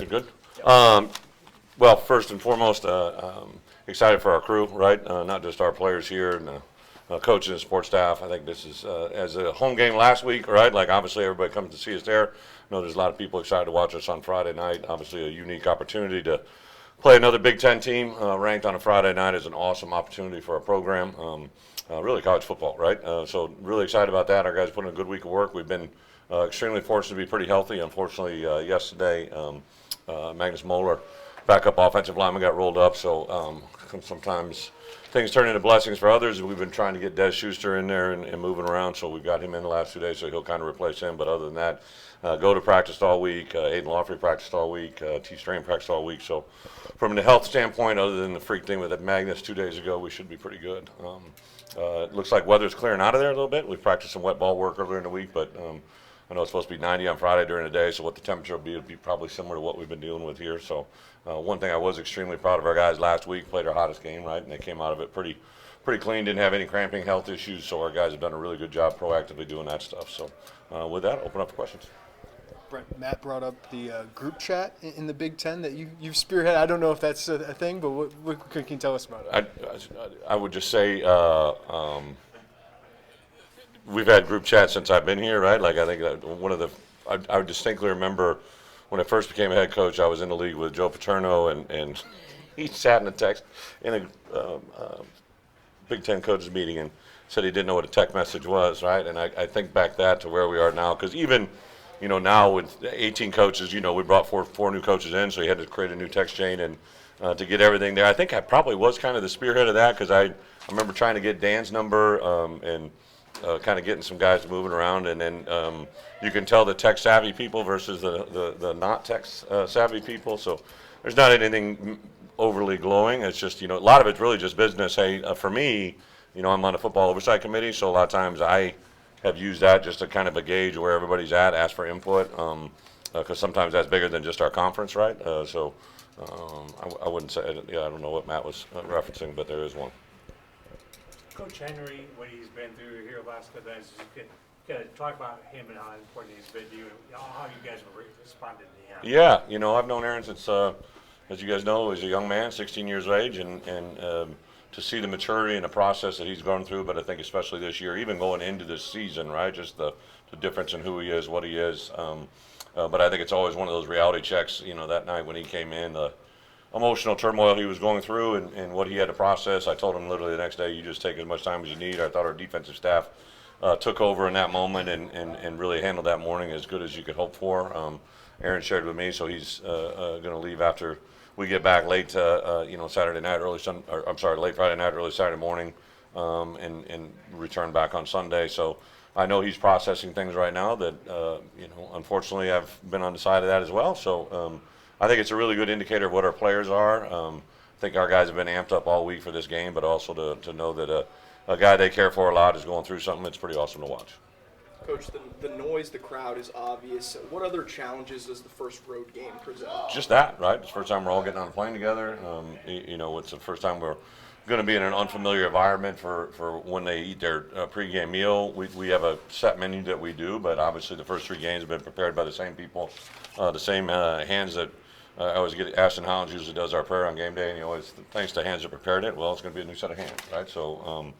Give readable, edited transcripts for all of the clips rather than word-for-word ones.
Good. Well, first and foremost, excited for our crew, right? Not just our players here and coaches and support staff. I think this is as a home game last week, right? Like obviously everybody comes to see us there. I know there's a lot of people excited to watch us on Friday night. Obviously a unique opportunity to play another Big Ten team ranked on a Friday night is an awesome opportunity for our program. Really college football, right? So really excited about that. Our guys put in a good week of work. We've been extremely fortunate to be pretty healthy. Unfortunately, yesterday, Magnus Moeller, backup offensive lineman, got rolled up. So sometimes things turn into blessings for others. We've been trying to get Des Schuster in there and moving around. So we've got him in the last 2 days, so he'll kind of replace him. But other than that, go to practice all week. Aiden Lawfrey practiced all week. T. Strain practiced all week. So from the health standpoint, other than the freak thing with Magnus 2 days ago, we should be pretty good. It looks like weather's clearing out of there a little bit. We practiced some wet ball work earlier in the week, but I know it's supposed to be 90 on Friday during the day, so what the temperature will be would be probably similar to what we've been dealing with here. So one thing I was extremely proud of our guys last week, played our hottest game, right, and they came out of it pretty clean, didn't have any cramping health issues, so our guys have done a really good job proactively doing that stuff. So with that, open up for questions. Brent, Matt brought up the group chat in the Big Ten that you've spearheaded. I don't know if that's a thing, but what can you tell us about it? I would just say we've had group chats since I've been here, right? Like I think that I distinctly remember when I first became a head coach, I was in the league with Joe Paterno, and he sat in a Big Ten coaches meeting and said he didn't know what a text message was, right? And I think back that to where we are now, because even now with 18 coaches, we brought four new coaches in, so you had to create a new text chain and to get everything there. I think I probably was kind of the spearhead of that because I remember trying to get Dan's number and kind of getting some guys moving around, and then you can tell the tech savvy people versus the not tech savvy people. So there's not anything overly glowing. It's just a lot of it's really just business. Hey, for me, I'm on the football oversight committee, so a lot of times I have used that just to kind of a gauge where everybody's at, ask for input, because sometimes that's bigger than just our conference, right? So I wouldn't say, I don't know what Matt was referencing, but there is one. Coach Henry, what he's been through here last couple of days, you could talk about him and how important he's been to you, and how you guys have responded to him. Yeah, I've known Aaron since, as you guys know, he's a young man, 16 years of age, and to see the maturity and the process that he's gone through, but I think especially this year, even going into this season, right, just the difference in who he is, what he is. But I think it's always one of those reality checks, that night when he came in, the emotional turmoil he was going through and what he had to process. I told him literally the next day, you just take as much time as you need. I thought our defensive staff took over in that moment and really handled that morning as good as you could hope for. Aaron shared with me, so he's going to leave after we get back late Saturday night, late Friday night, early Saturday morning, and return back on Sunday. So I know he's processing things right now that unfortunately I've been on the side of that as well. So I think it's a really good indicator of what our players are. I think our guys have been amped up all week for this game, but also to know that a guy they care for a lot is going through something that's pretty awesome to watch. Coach, the noise, the crowd is obvious. What other challenges does the first road game present? Just that, right? It's the first time we're all getting on a plane together. It's the first time we're going to be in an unfamiliar environment for when they eat their pregame meal. We have a set menu that we do, but obviously the first 3 games have been prepared by the same people, the same hands that I always get. Ashton Hollins usually does our prayer on game day, and he always thanks to hands that prepared it. Well, it's going to be a new set of hands, right? So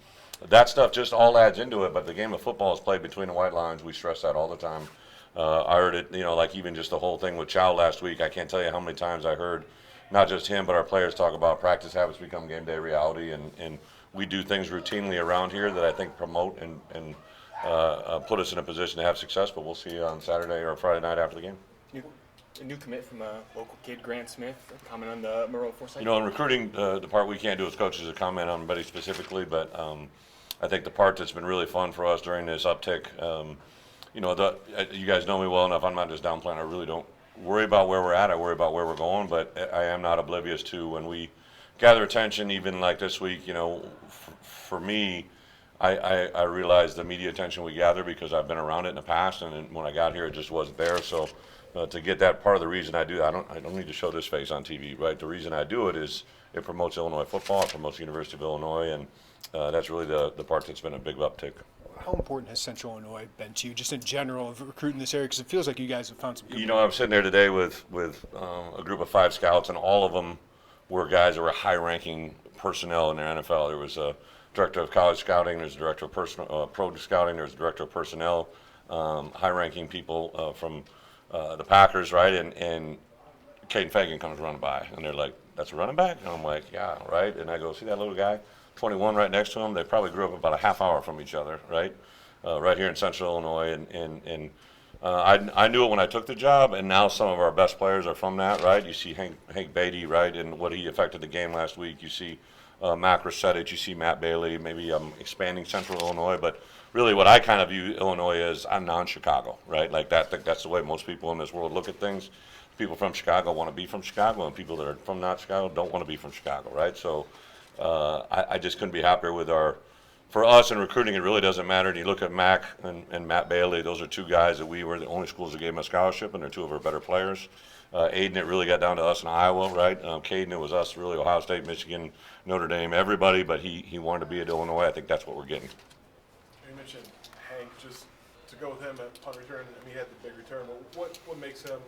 that stuff just all adds into it, but the game of football is played between the white lines. We stress that all the time. I heard it, like even just the whole thing with Chow last week. I can't tell you how many times I heard not just him, but our players talk about practice habits become game day reality, and we do things routinely around here that I think promote and put us in a position to have success, but we'll see you on Saturday or Friday night after the game. A new commit from a local kid, Grant Smith, comment on the Monroe Forsyth. In recruiting, the part we can't do as coaches is a comment on anybody specifically, but I think the part that's been really fun for us during this uptick, you guys know me well enough. I'm not just downplaying. I really don't worry about where we're at. I worry about where we're going, but I am not oblivious to when we gather attention, even like this week. For me, I realize the media attention we gather because I've been around it in the past, and when I got here, it just wasn't there. So to get that, part of the reason I do that, I don't need to show this face on TV, right? The reason I do it is it promotes Illinois football, it promotes the University of Illinois, and that's really the part that's been a big uptick. how important has Central Illinois been to you, just in general, of recruiting this area? Because it feels like you guys have found some good You know, I was sitting there today with a group of 5 scouts, and all of them were guys that were high-ranking personnel in the NFL. There was a director of college scouting, there's a director of pro scouting, there's a director of personnel, high-ranking people from the Packers, right? And Caden Fagan comes running by, and they're like, "That's a running back?" And I'm like, "Yeah, right." And I go, "See that little guy, 21, right next to him?" They probably grew up about a half hour from each other, right? Right here in Central Illinois, and I knew it when I took the job, and now some of our best players are from that, right? You see Hank Beatty, right, and what he affected the game last week. You see Mac Resetich, you see Matt Bailey. Maybe I'm expanding Central Illinois, but really what I kind of view Illinois as, I'm non-Chicago, right? Like that's the way most people in this world look at things. People from Chicago want to be from Chicago, and people that are from not Chicago don't want to be from Chicago, right? So I just couldn't be happier with for us in recruiting, it really doesn't matter. And you look at Mac and Matt Bailey, those are 2 guys that we were the only schools that gave them a scholarship, and they're 2 of our better players. Aiden, it really got down to us in Iowa, right? Caden, it was us, really, Ohio State, Michigan, Notre Dame, everybody, but he wanted to be at Illinois. I think that's what we're getting. You mentioned Hank, just to go with him at punt return. I mean, he had the big return, but what makes him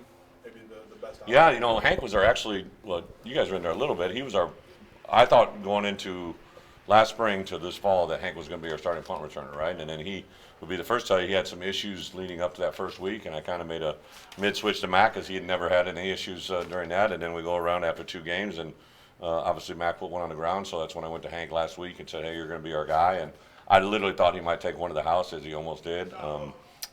maybe the best option? Yeah, you know, Hank was well, you guys were in there a little bit. He was I thought going into last spring to this fall that Hank was going to be our starting punt returner, right? And then he would be the first to tell you he had some issues leading up to that first week, and I kind of made a mid-switch to Mac because he had never had any issues during that. And then we go around after 2 games, and obviously Mac put one on the ground, so that's when I went to Hank last week and said, "Hey, you're going to be our guy." And I literally thought he might take one to the house, as he almost did.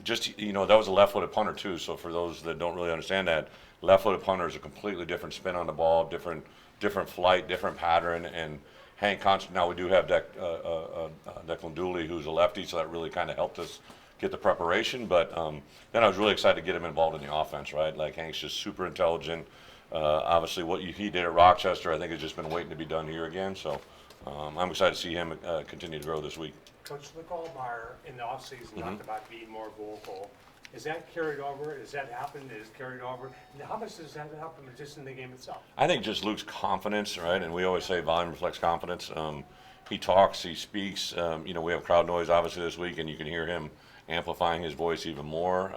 Just, you know, that was a left-footed punter too, so for those that don't really understand that, left-footed punter is a completely different spin on the ball, different flight, different pattern, and Hank now we do have Declan Dooley, who's a lefty, so that really kind of helped us get the preparation. But then I was really excited to get him involved in the offense, right? Like, Hank's just super intelligent. Obviously, what he did at Rochester, I think, has just been waiting to be done here again. So I'm excited to see him continue to grow this week. Coach Lecalmeyer in the offseason talked about being more vocal. Is that carried over? Has that happened? Is it carried over? And how much does that help him just in the game itself? I think just Luke's confidence, right? And we always say volume reflects confidence. He talks, he speaks. You know, we have crowd noise obviously this week, and you can hear him amplifying his voice even more,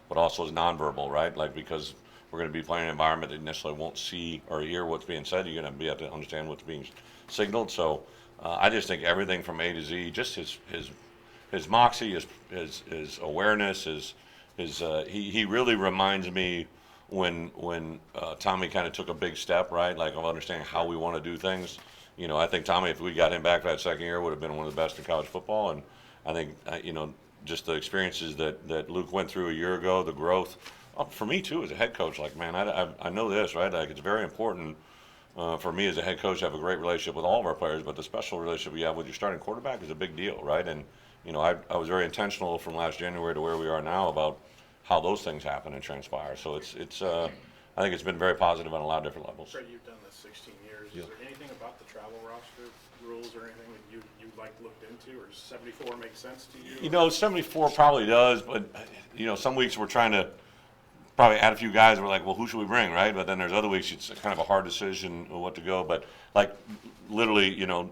but also is nonverbal, right? Like, because we're going to be playing in an environment that you necessarily won't see or hear what's being said. You're going to have to understand what's being signaled. So I just think everything from A to Z, just his moxie, his awareness, he really reminds me when Tommy kind of took a big step, right? Like, of understanding how we want to do things. You know, I think Tommy, if we got him back for that second year, would have been one of the best in college football. And I think, you know, just the experiences that Luke went through a year ago, the growth, for me too as a head coach, like, man, I know this, right? Like, it's very important for me as a head coach to have a great relationship with all of our players, but the special relationship you have with your starting quarterback is a big deal, right? And, you know, I was very intentional from last January to where we are now about how those things happen and transpire. So it's I think it's been very positive on a lot of different levels. Fred, you've done this 16 years. Yeah. Is there anything about the travel roster rules or anything that you like looked into, or does 74 make sense to you? You know, 74 probably does, but, you know, some weeks we're trying to probably add a few guys. And we're like, well, who should we bring, right? But then there's other weeks it's kind of a hard decision what to go. But, like, literally, you know,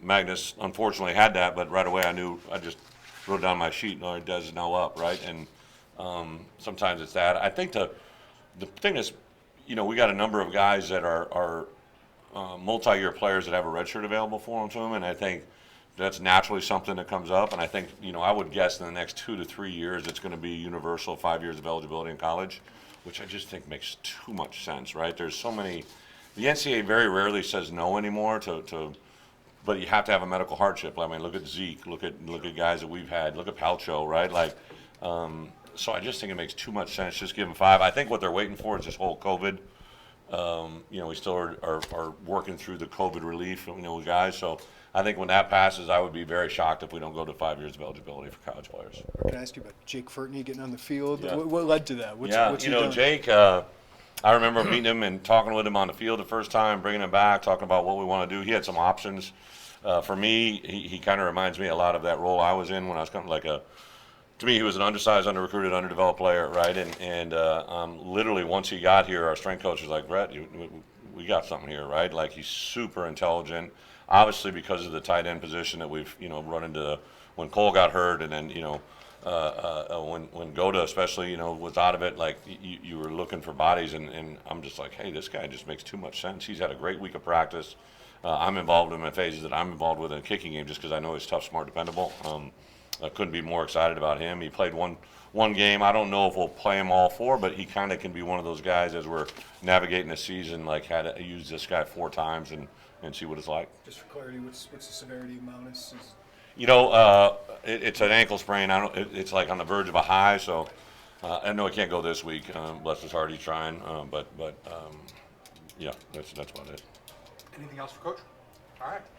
Magnus unfortunately had that, but right away I just wrote down my sheet, no, it does now up, right? And sometimes it's that. I think the thing is, you know, we got a number of guys that are multi-year players that have a red shirt available for them to them, and I think that's naturally something that comes up. And I think, you know, I would guess in the next 2 to 3 years it's going to be universal 5 years of eligibility in college, which I just think makes too much sense, right? There's so many. The NCAA very rarely says no anymore but you have to have a medical hardship. I mean, look at Zeke, look at guys that we've had, look at Palcho, right? Like, so I just think it makes too much sense. Just give them 5. I think what they're waiting for is this whole COVID. You know, we still are working through the COVID relief, you know, with guys. So I think when that passes, I would be very shocked if we don't go to 5 years of eligibility for college players. Can I ask you about Jake Furtney getting on the field? Yeah. What led to that? What's you he know, done? Jake, I remember meeting him and talking with him on the field the first time, bringing him back, talking about what we want to do. He had some options. For me, he kind of reminds me a lot of that role I was in when I was kind of to me, he was an undersized, under-recruited, underdeveloped player, right? And literally once he got here, our strength coach was like, Brett, we got something here, right? Like, he's super intelligent. Obviously, because of the tight end position that we've, you know, run into when Cole got hurt, and then when Goda especially was out of it, like you were looking for bodies, and I'm just like, hey, this guy just makes too much sense. He's had a great week of practice. I'm involved in the phases that I'm involved with in the kicking game just because I know he's tough, smart, dependable. I couldn't be more excited about him. He played one game. I don't know if we'll play him all 4, but he kind of can be one of those guys as we're navigating the season, like had to use this guy 4 times and see what it's like. Just for clarity, what's the severity of Mountis? It's an ankle sprain. It's like on the verge of a high, so I know he can't go this week. Bless his heart, he's trying. But yeah, that's about it. Anything else for Coach? All right.